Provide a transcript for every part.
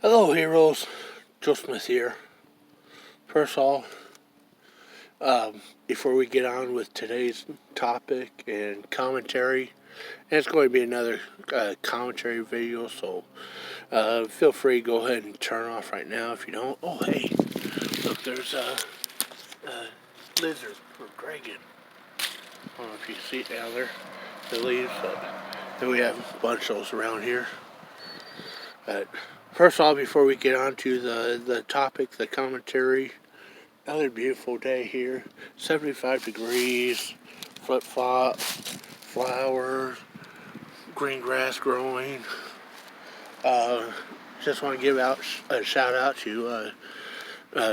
Hello, heroes. Joe Smith here. First of all, before we get on with today's topic and commentary, and it's going to be another commentary video, so feel free to go ahead and turn off right now if you don't. Oh, hey, look, there's a lizard or dragon. I don't know if you see it down there, the leaves, but then we have a bunch of those around here. But first of all, before we get on to the topic, the commentary, another beautiful day here. 75 degrees, flip-flop, flowers, green grass growing. Just want to give out a shout out to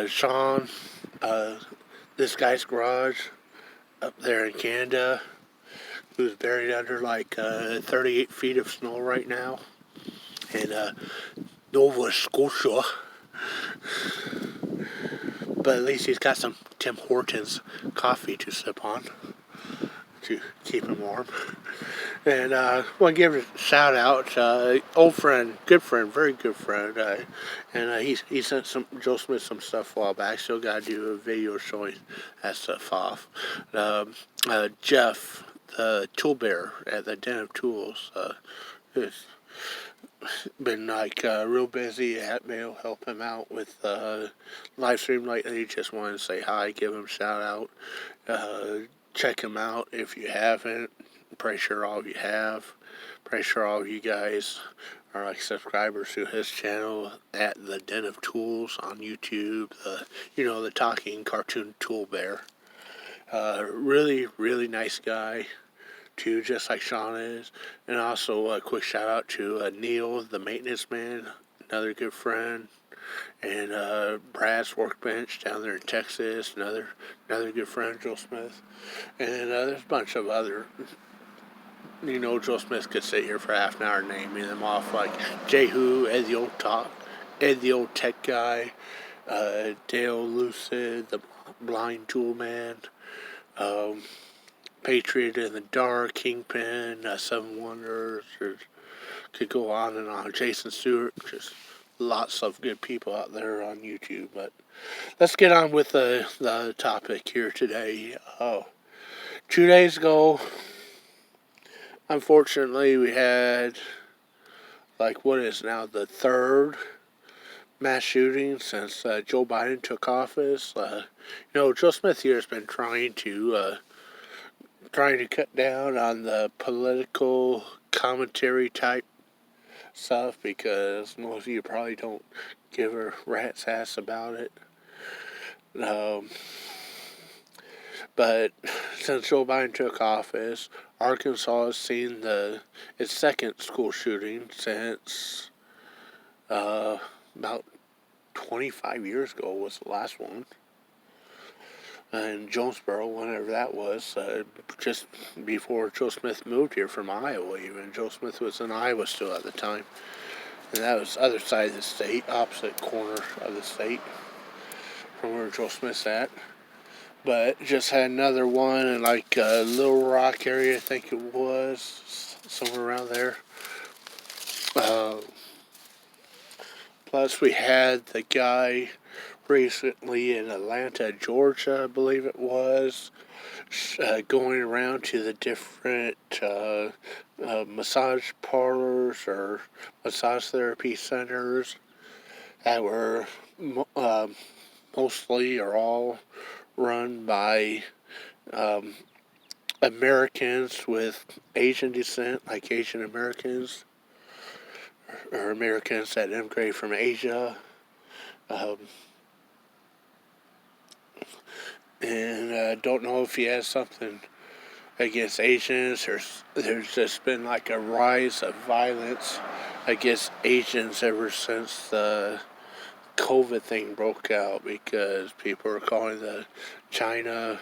Sean, this guy's garage up there in Canada, who's buried under like 38 feet of snow right now. And Nova Scotia. But at least he's got some Tim Hortons coffee to sip on to keep him warm. And I want to give a shout out, old friend, good friend, very good friend. And he sent Joe Smith some stuff a while back. Still got to do a video showing that stuff off. Jeff, the tool bear at the Den of Tools, has been like real busy at Mail, help him out with live stream lately. Just wanted to say hi, give him a shout out. Check him out if you haven't. Pretty sure all of you have. Pretty sure all of you guys are like subscribers to his channel at the Den of Tools on YouTube. The talking cartoon tool bear. Really, really nice guy too, just like Sean is. And also a quick shout out to Neil, the maintenance man, another good friend. And Brad's Workbench down there in Texas, another good friend, Joe Smith. And there's a bunch of other, Joe Smith could sit here for half an hour naming them off, like Jehu, Ed the old tech guy, Dale Lucid, the blind tool man, Patriot in the Dark, Kingpin, Seven Wonders, could go on and on. Jason Stewart, just lots of good people out there on YouTube. But let's get on with the topic here today. 2 days ago, unfortunately, we had what is now the third mass shooting since Joe Biden took office. Joe Smith here has been trying to cut down on the political commentary type stuff because most of you probably don't give a rat's ass about it. But since Joe Biden took office, Arkansas has seen its second school shooting since about 25 years ago was the last one. And Jonesboro, whenever that was, just before Joe Smith moved here from Iowa even. Joe Smith was in Iowa still at the time. And that was the other side of the state, opposite corner of the state from where Joe Smith's at. But just had another one in Little Rock area, I think it was, somewhere around there. Plus we had the guy recently in Atlanta, Georgia, I believe it was, going around to the different massage parlors or massage therapy centers that were mostly or all run by Americans with Asian descent, like Asian Americans, or Americans that immigrated from Asia. And don't know if he has something against Asians. There's just been a rise of violence against Asians ever since the COVID thing broke out because people are calling the China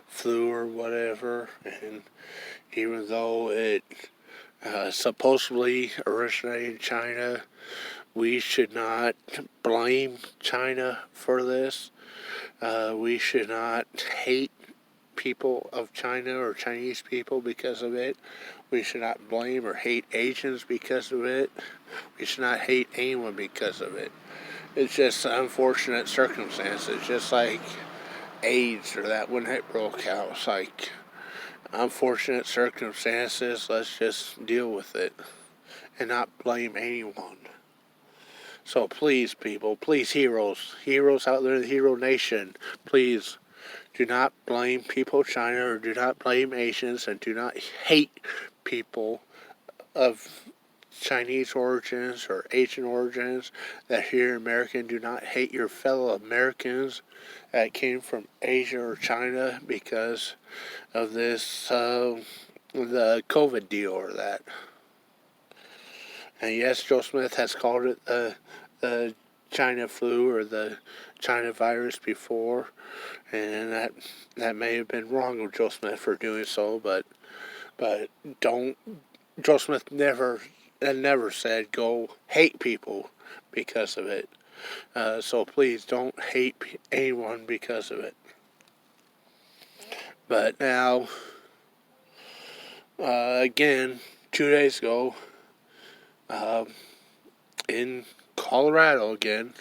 flu or whatever. And even though it supposedly originated in China, we should not blame China for this. We should not hate people of China or Chinese people because of it. We should not blame or hate Asians because of it. We should not hate anyone because of it. It's just unfortunate circumstances, just like AIDS or that when it broke out. It's like unfortunate circumstances. Let's just deal with it and not blame anyone. So please, people, please, heroes out there in the Hero Nation, please do not blame people of China or do not blame Asians and do not hate people of Chinese origins or Asian origins that here in America. Do not hate your fellow Americans that came from Asia or China because of this, the COVID deal or that. And yes, Joe Smith has called it the China flu or the China virus before, and that may have been wrong of Joe Smith for doing so, but don't. Joe Smith never said go hate people because of it. So please don't hate anyone because of it. But now, again, 2 days ago, in Colorado again,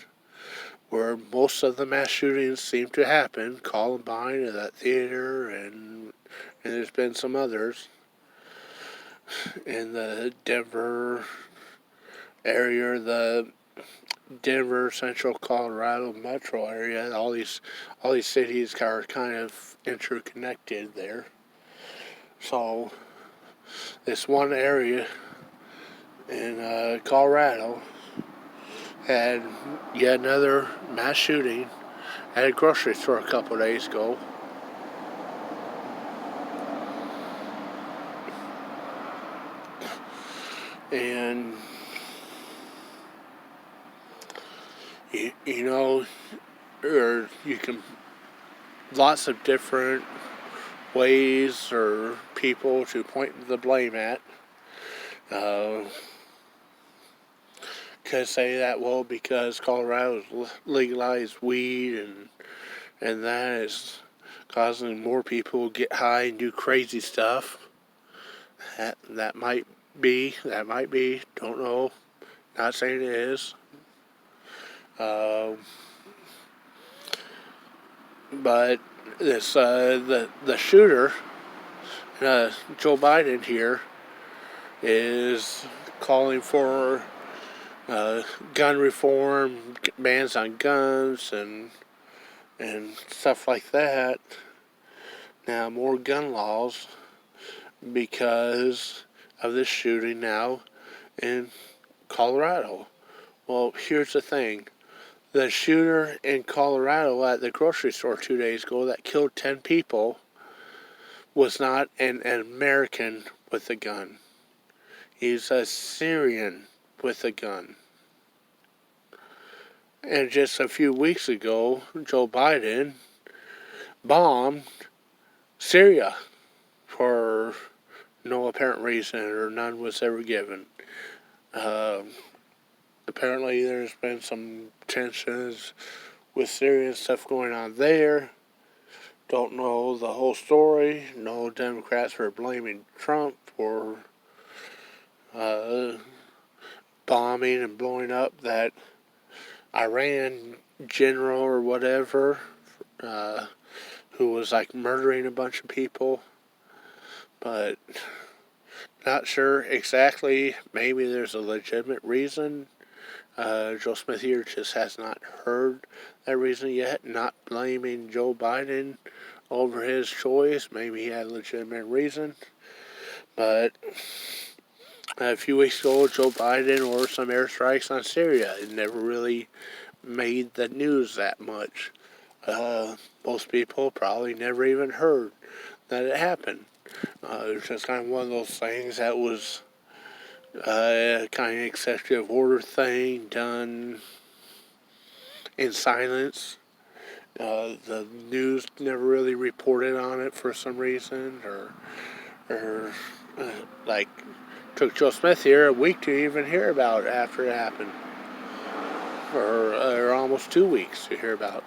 where most of the mass shootings seem to happen, Columbine and that theater, and there's been some others in the Denver area, the Denver, Central Colorado metro area. All these cities are kind of interconnected there. So this one area in Colorado had yet another mass shooting at a grocery store a couple of days ago. And you know, or you can lots of different ways or people to point the blame at. Could say that, well, because Colorado's legalized weed and that is causing more people to get high and do crazy stuff. That might be, don't know, not saying it is. But this the shooter, Joe Biden here, is calling for gun reform, bans on guns, and stuff like that. Now more gun laws because of this shooting now in Colorado. Well, here's the thing. The shooter in Colorado at the grocery store 2 days ago that killed 10 people was not an American with a gun. He's a Syrian with a gun. And just a few weeks ago, Joe Biden bombed Syria for no apparent reason, or none was ever given. Apparently there's been some tensions with Syrian stuff going on there. Don't know the whole story. No, Democrats were blaming Trump for bombing and blowing up that Iran general or whatever, who was like murdering a bunch of people. But not sure exactly. Maybe there's a legitimate reason. Joe Smith here just has not heard that reason yet. Not blaming Joe Biden over his choice. Maybe he had a legitimate reason. But a few weeks ago, Joe Biden ordered some airstrikes on Syria. It never really made the news that much. Most people probably never even heard that it happened. It was just kind of one of those things that was kind of executive order thing done in silence. The news never really reported on it for some reason, or like took Joe Smith here a week to even hear about it after it happened, or almost 2 weeks to hear about.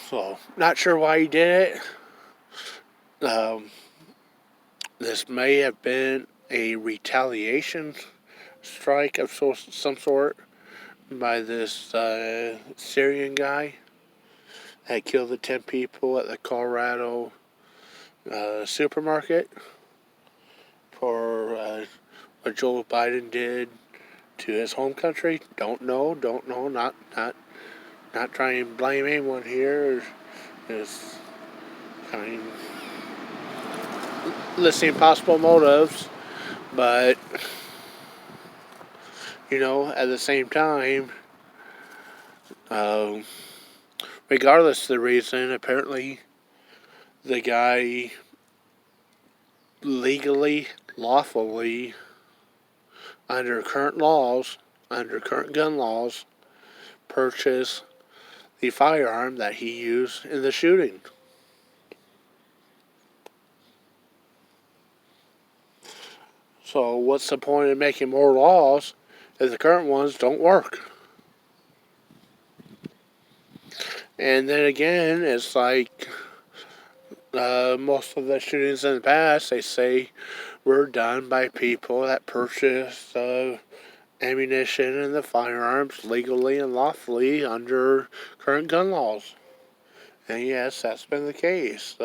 So not sure why he did it. This may have been a retaliation strike of some sort by this Syrian guy that killed the 10 people at the Colorado supermarket for what Joe Biden did to his home country. Don't know. Not trying to blame anyone here. Just kind of listing possible motives, but at the same time, regardless of the reason, apparently the guy legally, lawfully, under current gun laws, purchased the firearm that he used in the shooting. So what's the point of making more laws if the current ones don't work? And then again, it's like most of the shootings in the past, they say were done by people that purchased ammunition and the firearms legally and lawfully under current gun laws. And yes, that's been the case.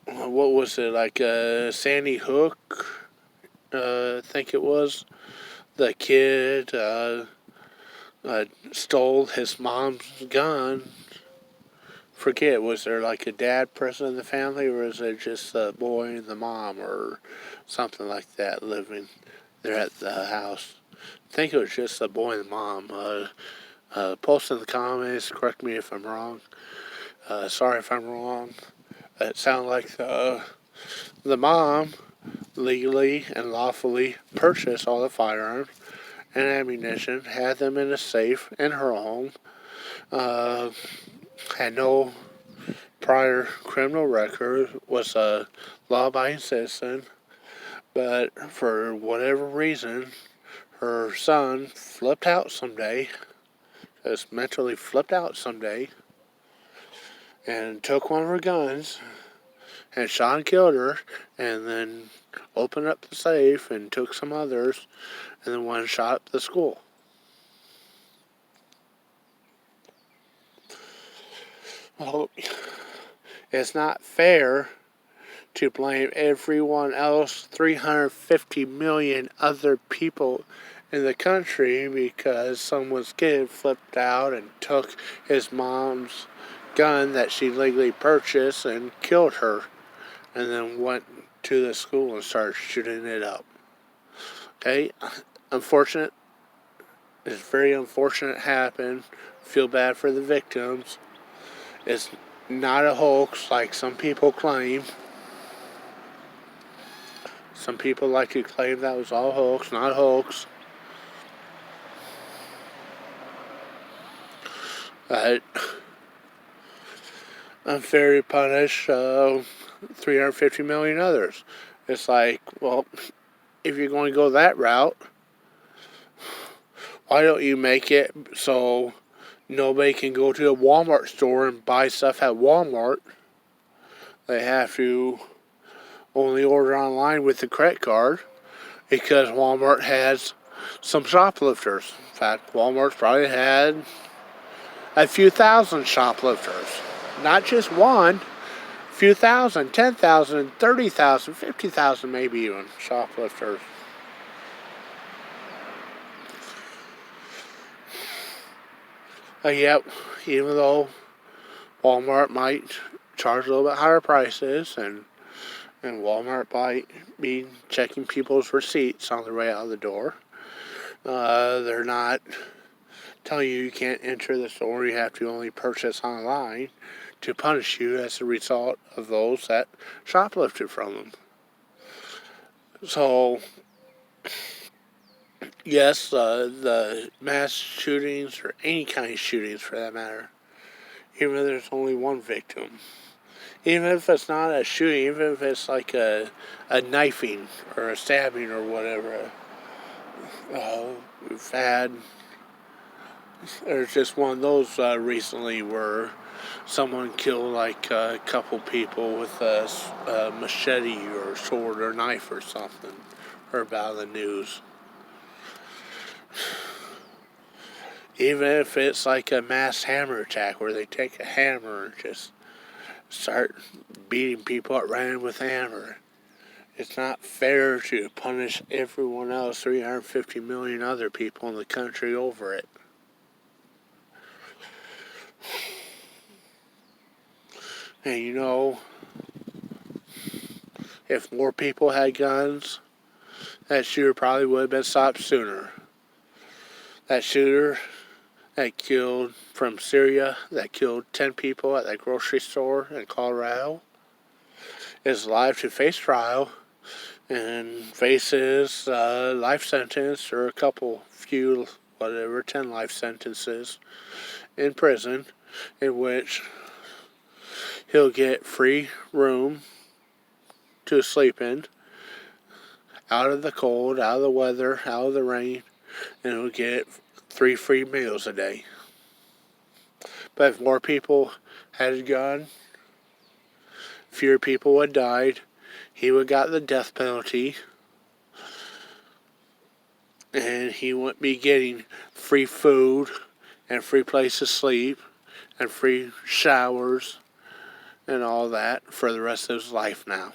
What was it, like Sandy Hook? I think it was. The kid stole his mom's gun. Forget, was there like a dad present in the family, or was it just the boy and the mom, or something like that living there at the house? I think it was just the boy and the mom. Post in the comments, correct me if I'm wrong. Sorry if I'm wrong. It sounded like the mom legally and lawfully purchased all the firearms and ammunition, had them in a safe in her home, had no prior criminal record, was a law-abiding citizen, but for whatever reason, her son flipped out someday, just mentally flipped out someday, and took one of her guns and shot and killed her, and then opened up the safe and took some others, and then went and shot up the school. Well, it's not fair to blame everyone else, 350 million other people in the country, because someone's kid flipped out and took his mom's gun that she legally purchased and killed her, and then went to the school and started shooting it up. Okay? Unfortunate. It's very unfortunate it happened. Feel bad for the victims. It's not a hoax like some people claim. Some people like to claim that was all hoax. Not hoax. But unfairly punish 350 million others. It's like, well, if you're going to go that route, why don't you make it so nobody can go to a Walmart store and buy stuff at Walmart? They have to only order online with the credit card, because Walmart has some shoplifters. In fact, Walmart's probably had a few thousand shoplifters. Not just one, a few thousand, 10,000, 30,000, 50,000 maybe even shoplifters. Yep, even though Walmart might charge a little bit higher prices, and Walmart might be checking people's receipts on their way out of the door, they're not telling you can't enter the store, you have to only purchase online, to punish you as a result of those that shoplifted from them. So, yes, the mass shootings, or any kind of shootings for that matter, even if there's only one victim, even if it's not a shooting, even if it's like a knifing or a stabbing or whatever, we've had, there's just one of those recently where someone kill like a couple people with a machete or sword or knife or something, or about the news. Even if it's like a mass hammer attack where they take a hammer and just start beating people at random with a hammer. It's not fair to punish everyone else, 350 million other people in the country over it. And you know, if more people had guns, that shooter probably would have been stopped sooner. That shooter that killed from Syria, that killed 10 people at that grocery store in Colorado, is alive to face trial and faces a life sentence or a couple, few, whatever, 10 life sentences in prison, in which he'll get free room to sleep in, out of the cold, out of the weather, out of the rain, and he'll get 3 free meals a day. But if more people had gone, fewer people would have died. He would have got the death penalty, and he wouldn't be getting free food and free place to sleep and free showers and all that for the rest of his life now.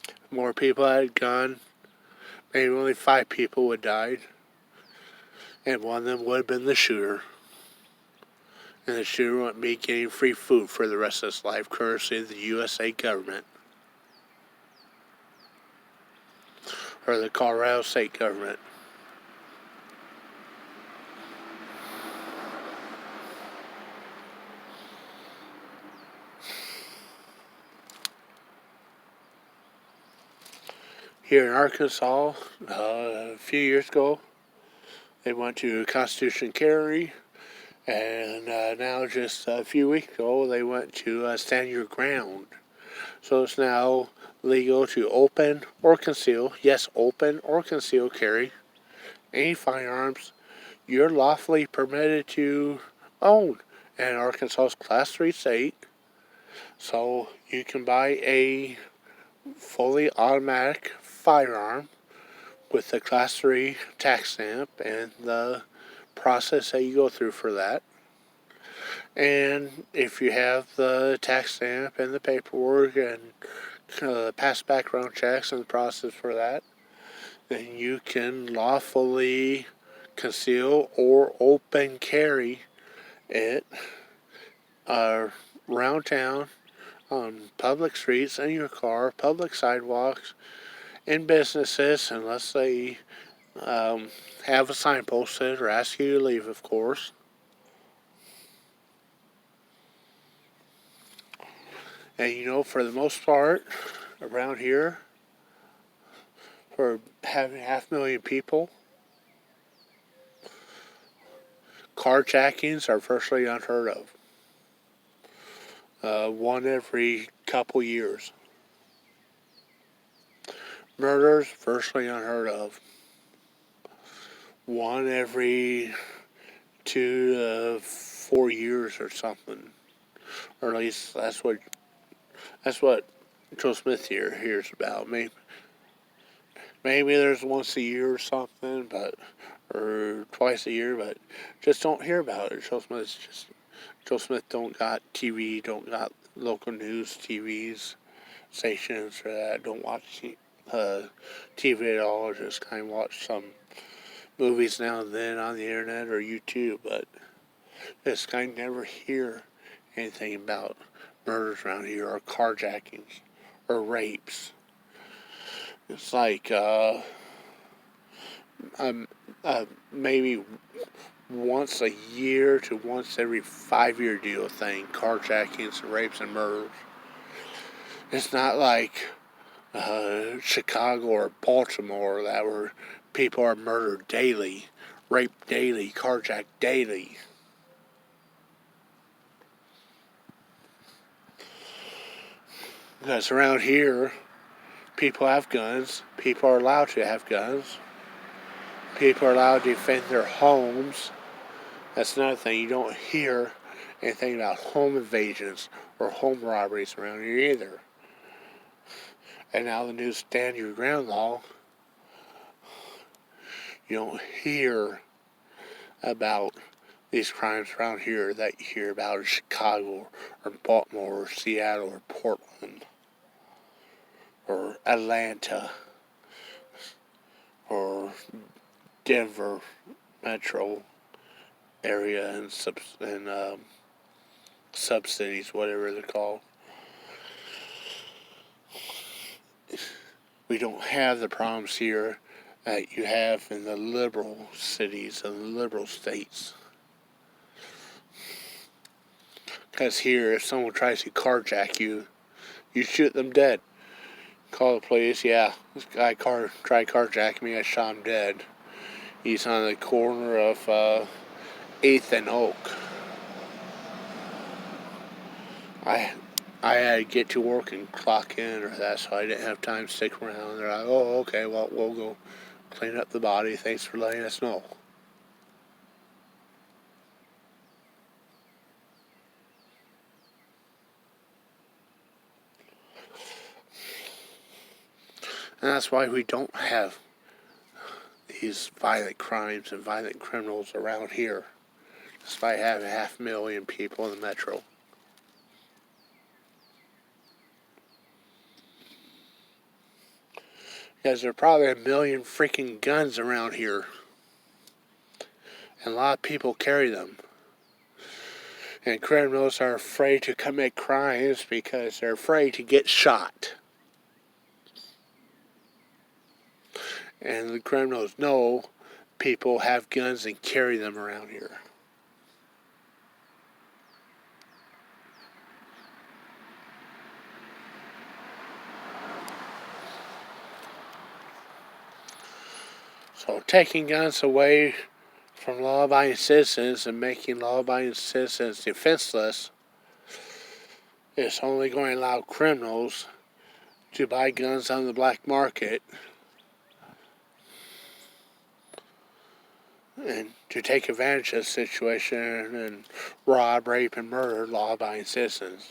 If more people had gone, maybe only 5 people would have died, and one of them would have been the shooter. And the shooter wouldn't be getting free food for the rest of his life, courtesy of the USA government. Or the Colorado state government. Here in Arkansas, a few years ago, they went to Constitution Carry, and now just a few weeks ago, they went to Stand Your Ground. So it's now legal to open or conceal, yes, open or conceal carry any firearms you're lawfully permitted to own in Arkansas's Class 3 state. So you can buy a fully automatic firearm with the Class 3 tax stamp and the process that you go through for that. And if you have the tax stamp and the paperwork and past background checks and the process for that, then you can lawfully conceal or open carry it around town, on public streets, in your car, public sidewalks, in businesses, unless they have a sign posted or ask you to leave, of course. And you know, for the most part, around here, for having 500,000 people, carjackings are virtually unheard of. One every couple years. Murders, virtually unheard of. One every 2 to 4 years or something. Or at least that's what Joe Smith here hears about. Maybe there's once a year or something, or twice a year, but just don't hear about it. Joe Smith don't got TV, don't got local news TVs, stations for that. Don't watch TV at all. Just kind of watch some movies now and then on the internet or YouTube, but just kind of never hear anything about murders around here or carjackings or rapes. It's like maybe once a year to once every 5-year deal thing, carjackings, rapes, and murders. It's not like Chicago or Baltimore that where people are murdered daily, raped daily, carjacked daily. Because around here, people have guns. People are allowed to have guns. People are allowed to defend their homes That's another thing. You don't hear anything about home invasions or home robberies around here either. And now the new stand your ground law, you don't hear about these crimes around here that you hear about in Chicago or Baltimore or Seattle or Portland or Atlanta or Denver metro area and sub-cities, whatever they're called. We don't have the problems here that you have in the liberal cities and the liberal states. Because here, if someone tries to carjack you, you shoot them dead. Call the police, yeah, this guy tried carjacking me, I shot him dead. He's on the corner of 8th and Oak. I had to get to work and clock in or that, so I didn't have time to stick around. They're like, oh, okay, well, we'll go clean up the body. Thanks for letting us know. And that's why we don't have these violent crimes and violent criminals around here, despite having 500,000 people in the metro. Because there are probably 1 million freaking guns around here. And a lot of people carry them. And criminals are afraid to commit crimes because they're afraid to get shot. And the criminals know people have guns and carry them around here. So taking guns away from law-abiding citizens and making law-abiding citizens defenseless is only going to allow criminals to buy guns on the black market and to take advantage of the situation and rob, rape, and murder law-abiding citizens.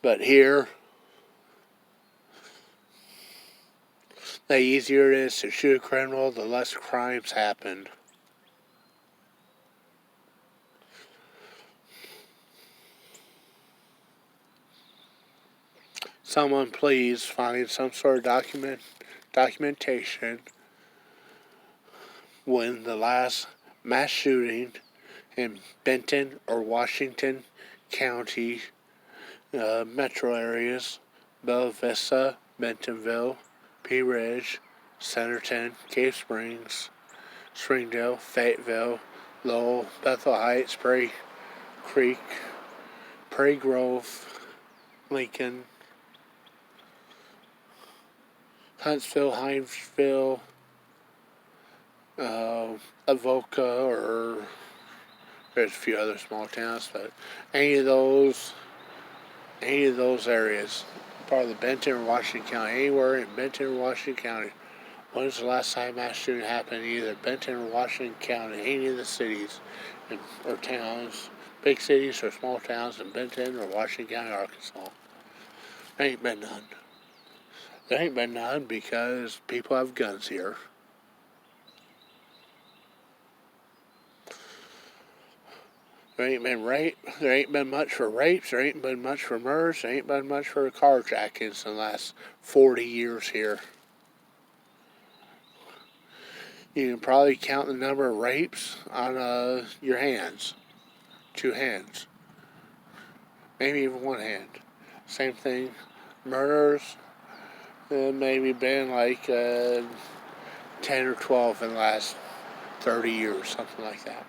But here, the easier it is to shoot a criminal, the less crimes happen. Someone please find some sort of documentation when the last mass shooting in Benton or Washington County metro areas, Bella Vista, Bentonville, Pea Ridge, Centerton, Cave Springs, Springdale, Fayetteville, Lowell, Bethel Heights, Prairie Creek, Prairie Grove, Lincoln, Huntsville, Hinesville, Avoca, or there's a few other small towns, but any of those areas, part of the Benton or Washington County, anywhere in Benton or Washington County. When's the last time mass shooting happened in either Benton or Washington County, any of the cities or towns, big cities or small towns in Benton or Washington County, Arkansas? There ain't been none. There ain't been none because people have guns here. There ain't been rape. There ain't been much for rapes. There ain't been much for murders. There ain't been much for carjackings in the last 40 years here. You can probably count the number of rapes on your hands. 2 hands. Maybe even 1 hand. Same thing. Murders, maybe been like 10 or 12 in the last 30 years, something like that.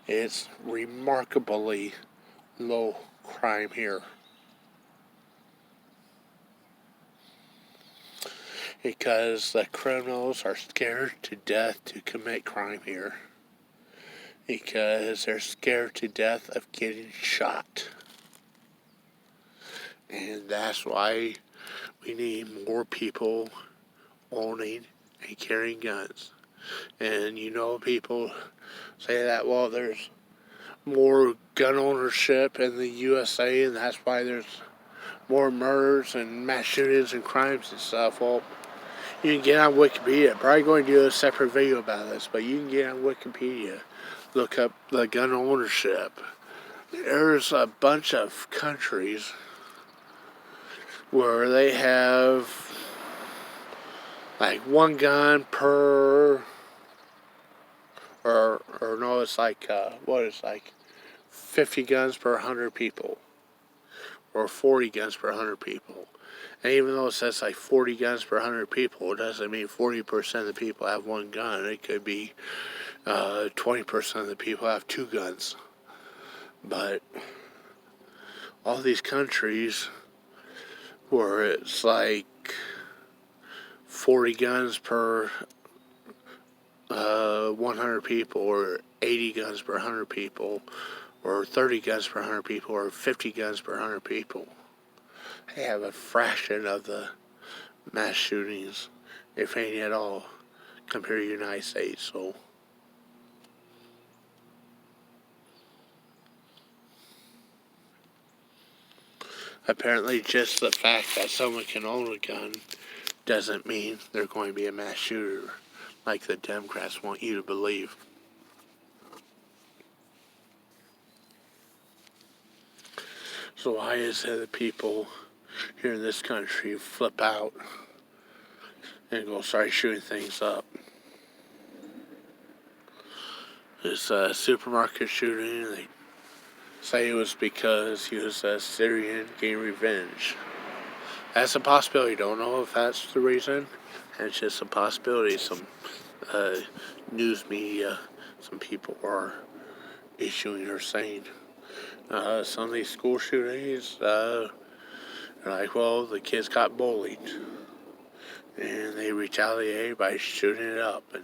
It's remarkably low crime here. Because the criminals are scared to death to commit crime here. Because they're scared to death of getting shot. And that's why we need more people owning and carrying guns. And people say that, well, there's more gun ownership in the USA, and that's why there's more murders and mass shootings and crimes and stuff. Well, you can get on Wikipedia. Probably going to do a separate video about this, but you can get on Wikipedia, look up the gun ownership. There's a bunch of countries where they have like one gun per, or no, it's like, 50 guns per 100 people, or 40 guns per 100 people. And even though it says like 40 guns per 100 people, it doesn't mean 40% of the people have one gun. It could be 20% of the people have two guns. But all these countries where it's like 40 guns per 100 people, or 80 guns per 100 people, or 30 guns per 100 people, or 50 guns per 100 people, they have a fraction of the mass shootings, if any at all, compared to the United States. So apparently just the fact that someone can own a gun doesn't mean they're going to be a mass shooter, like the Democrats want you to believe. So why is it that people here in this country flip out and go start shooting things up? This supermarket shooting, they say it was because he was a Syrian getting revenge. That's a possibility. Don't know if that's the reason. It's just a possibility. Some news media, some people are issuing or saying. Some of these school shootings, are like, well, the kids got bullied. And they retaliate by shooting it up and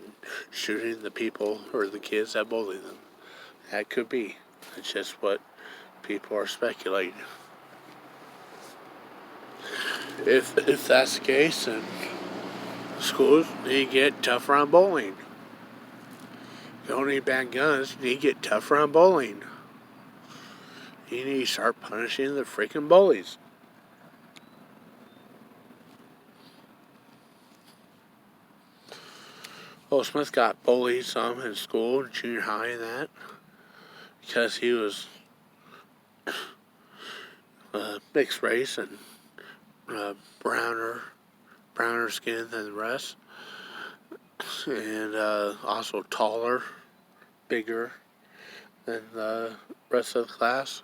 shooting the people or the kids that bully them. That could be. It's just what people are speculating. If that's the case, then schools need to get tougher on bullying. You don't need ban guns, you need to get tougher on bullying. You need to start punishing the freaking bullies. Will Smith got bullied some in school, junior high and that, because he was mixed race and browner skin than the rest, and also taller, bigger than the rest of the class.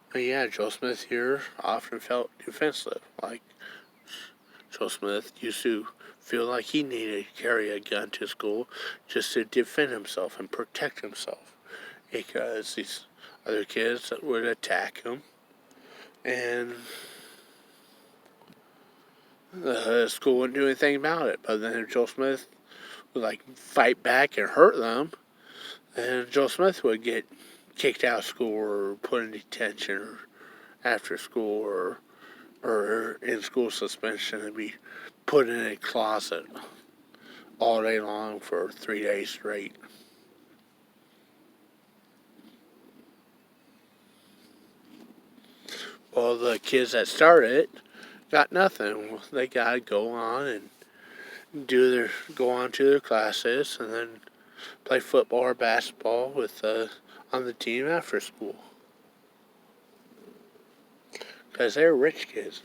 But yeah, Joe Smith here often felt defensive. Like, Joe Smith used to feel like he needed to carry a gun to school just to defend himself and protect himself, because these other kids would attack him, and the school wouldn't do anything about it. But then if Joe Smith would like fight back and hurt them, then Joe Smith would get kicked out of school or put in detention or after school or in school suspension and be put in a closet all day long for 3 days straight. Well, the kids that started it got nothing. They got to go on and go on to their classes and then play football or basketball with on the team after school, because they're rich kids.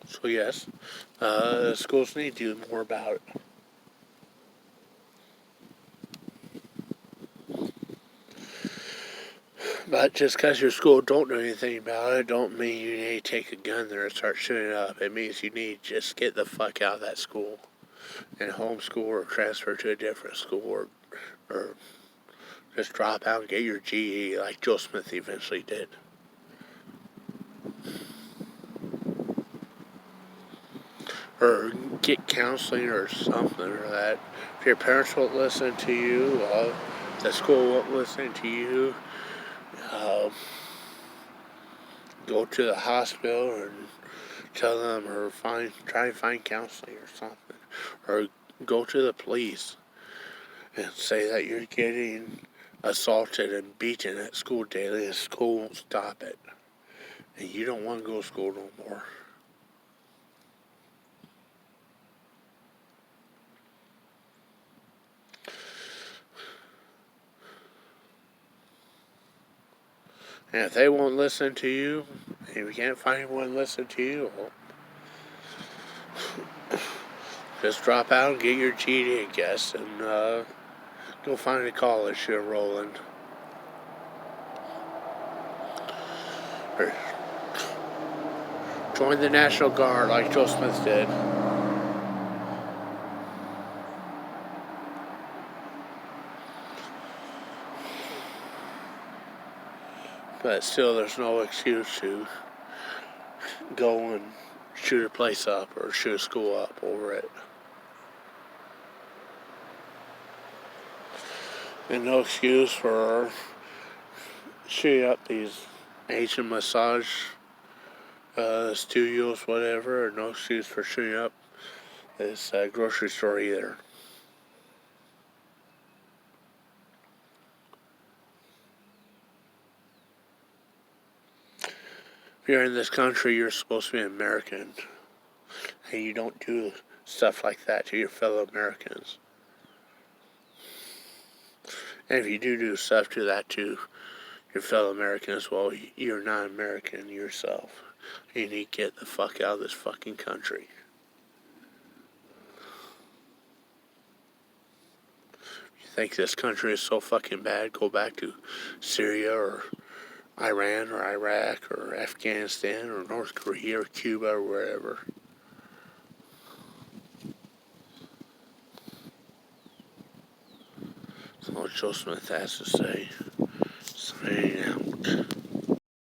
So yes, schools need to do more about it. But just because your school don't do anything about it, don't mean you need to take a gun there and start shooting it up. It means you need to just get the fuck out of that school and homeschool or transfer to a different school, or just drop out and get your GED like Joe Smith eventually did. or get counseling or something or that. If your parents won't listen to you, the school won't listen to you, uh, go to the hospital and tell them, or try and find counseling or something, or go to the police and say that you're getting assaulted and beaten at school daily, and school won't stop it, and you don't want to go to school no more. And if they won't listen to you, and you can't find anyone to listen to you, well, just drop out and get your GED, I guess, and go find a college you're rolling. Or join the National Guard like Joe Smith did. But still, there's no excuse to go and shoot a place up or shoot a school up over it. And no excuse for shooting up these Asian massage studios, whatever, or no excuse for shooting up this grocery store either. If you're in this country, you're supposed to be an American, and you don't do stuff like that to your fellow Americans. And if you do stuff to that to your fellow Americans, well, you're not American yourself. You need to get the fuck out of this fucking country. You think this country is so fucking bad, go back to Syria or Iran or Iraq or Afghanistan or North Korea or Cuba or wherever. That's what Joe Smith has to say. So, anyhow.